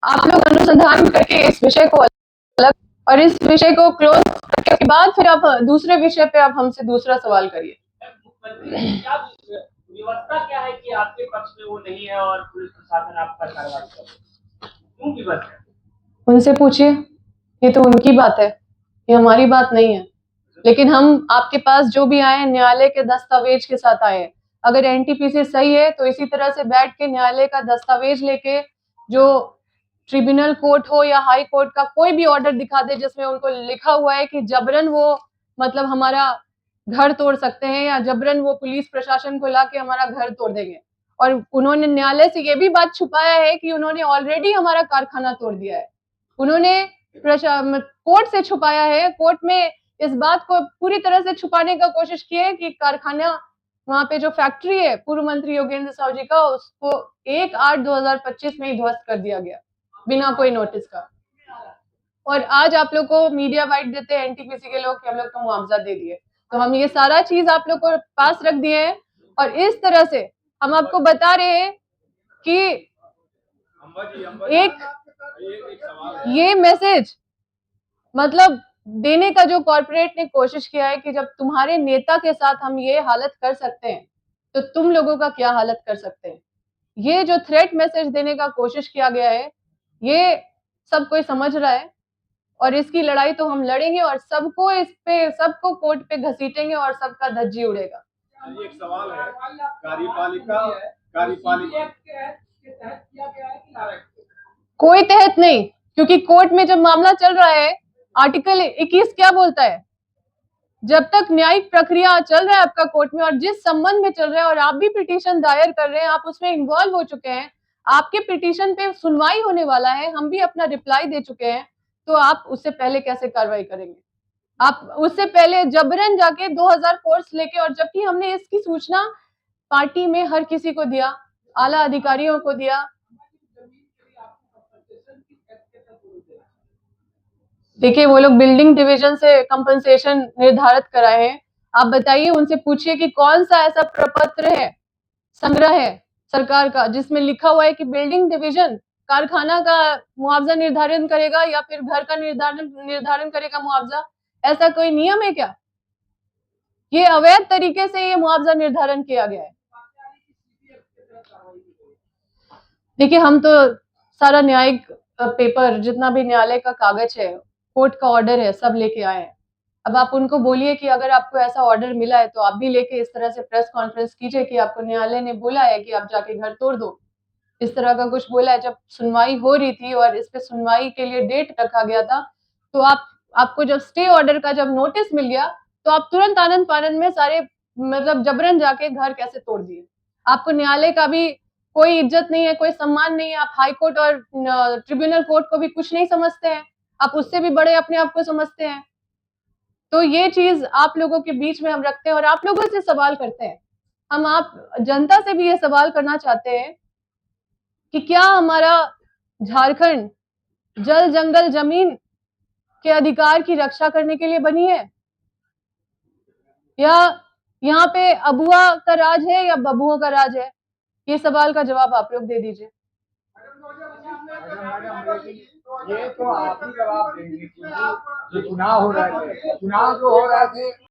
आप लोग अनुसंधान करके इस विषय को अलग और इस विषय को क्लोज करने के बाद फिर आप दूसरे विषय पे आप हमसे दूसरा सवाल करिए। व्यवस्था क्या है कि आपके पक्ष में वो नहीं है और पुलिस प्रशासन आप पर कार्रवाई कर रहा है? क्यों विवश है? उनसे पूछिए, ये तो उनकी बात है, ये हमारी बात नहीं है। लेकिन हम आपके पास जो भी आए न्यायालय के दस्तावेज के साथ आए हैं। अगर एनटीपीसी सही है तो इसी तरह से बैठ के न्यायालय का दस्तावेज लेके जो ट्रिब्यूनल कोर्ट हो या हाई कोर्ट का कोई भी ऑर्डर दिखा दे जिसमें उनको लिखा हुआ है कि जबरन वो मतलब हमारा घर तोड़ सकते हैं या जबरन वो पुलिस प्रशासन को लाके हमारा घर तोड़ देंगे। और उन्होंने न्यायालय से ये भी बात छुपाया है कि उन्होंने ऑलरेडी हमारा कारखाना तोड़ दिया है। उन्होंने कोर्ट से छुपाया है, कोर्ट में इस बात को पूरी तरह से छुपाने का कोशिश की है कि कारखाना वहां पे जो फैक्ट्री है पूर्व मंत्री योगेंद्र साहू जी का उसको 1/8/2025 में ही ध्वस्त कर दिया गया बिना कोई नोटिस का। और आज आप लोग को मीडिया बाइट देते हैं एनटीपीसी के लोग कि हम लोग को मुआवजा दे दिए। तो हम ये सारा चीज आप लोग को पास रख दिए हैं और इस तरह से हम आपको बता रहे हैं कि एक ये मैसेज मतलब देने का जो कॉर्पोरेट ने कोशिश किया है कि जब तुम्हारे नेता के साथ हम ये हालत कर सकते हैं तो तुम लोगों का क्या हालत कर सकते हैं। ये जो थ्रेट मैसेज देने का कोशिश किया गया है ये सब कोई समझ रहा है और इसकी लड़ाई तो हम लड़ेंगे और सबको इस पे सबको कोर्ट पे घसीटेंगे और सबका धज्जी उड़ेगा। एक सवाल है, कार्यपालिका कोई तहत नहीं, क्योंकि कोर्ट में जब मामला चल रहा है आर्टिकल 21 क्या बोलता है, जब तक न्यायिक प्रक्रिया चल रहा है आपका कोर्ट में और जिस संबंध में चल रहा है और आप भी पिटीशन दायर कर रहे हैं, आप उसमें इन्वॉल्व हो चुके हैं, आपके पिटीशन पे सुनवाई होने वाला है, हम भी अपना रिप्लाई दे चुके हैं, तो आप उससे पहले कैसे कार्रवाई करेंगे। आप उससे पहले जबरन जाके 2000 फोर्स लेके, और जबकि हमने इसकी सूचना पार्टी में हर किसी को दिया, आला अधिकारियों को दिया। देखिए वो लोग बिल्डिंग डिवीजन से कंपनसेशन निर्धारित कराए हैं। आप बताइए, उनसे पूछिए कि कौन सा ऐसा प्रपत्र है, संग्रह है सरकार का जिसमें लिखा हुआ है कि बिल्डिंग डिवीजन कारखाना का मुआवजा निर्धारण करेगा या फिर घर का निर्धारण करेगा मुआवजा। ऐसा कोई नियम है क्या? ये अवैध तरीके से ये मुआवजा निर्धारण किया गया है। देखिए हम तो सारा न्यायिक पेपर जितना भी न्यायालय का कागज है, कोर्ट का ऑर्डर है, सब लेके आए हैं। अब आप उनको बोलिए कि अगर आपको ऐसा ऑर्डर मिला है तो आप भी लेके इस तरह से प्रेस कॉन्फ्रेंस कीजिए कि आपको न्यायालय ने बोला है कि आप जाके घर तोड़ दो, इस तरह का कुछ बोला है। जब सुनवाई हो रही थी और इस पे सुनवाई के लिए डेट रखा गया था तो आपको जब स्टे ऑर्डर का जब नोटिस मिल गया तो आप तुरंत आनंद फानंद में सारे मतलब जबरन जाके घर कैसे तोड़ दिए। आपको न्यायालय का भी कोई इज्जत नहीं है, कोई सम्मान नहीं है, आप हाई कोर्ट और ट्रिब्यूनल कोर्ट को भी कुछ नहीं समझते हैं, आप उससे भी बड़े अपने आप को समझते हैं। तो ये चीज आप लोगों के बीच में हम रखते हैं और आप लोगों से सवाल करते हैं। हम आप जनता से भी ये सवाल करना चाहते हैं कि क्या हमारा झारखंड जल जंगल जमीन के अधिकार की रक्षा करने के लिए बनी है, या यहाँ पे अबुआ का राज है या बबुओं का राज है? ये सवाल का जवाब आप लोग दे दीजिए। ये तो आप ही जवाब देंगे, क्योंकि जो चुनाव हो रहे थे, चुनाव जो हो रहे थे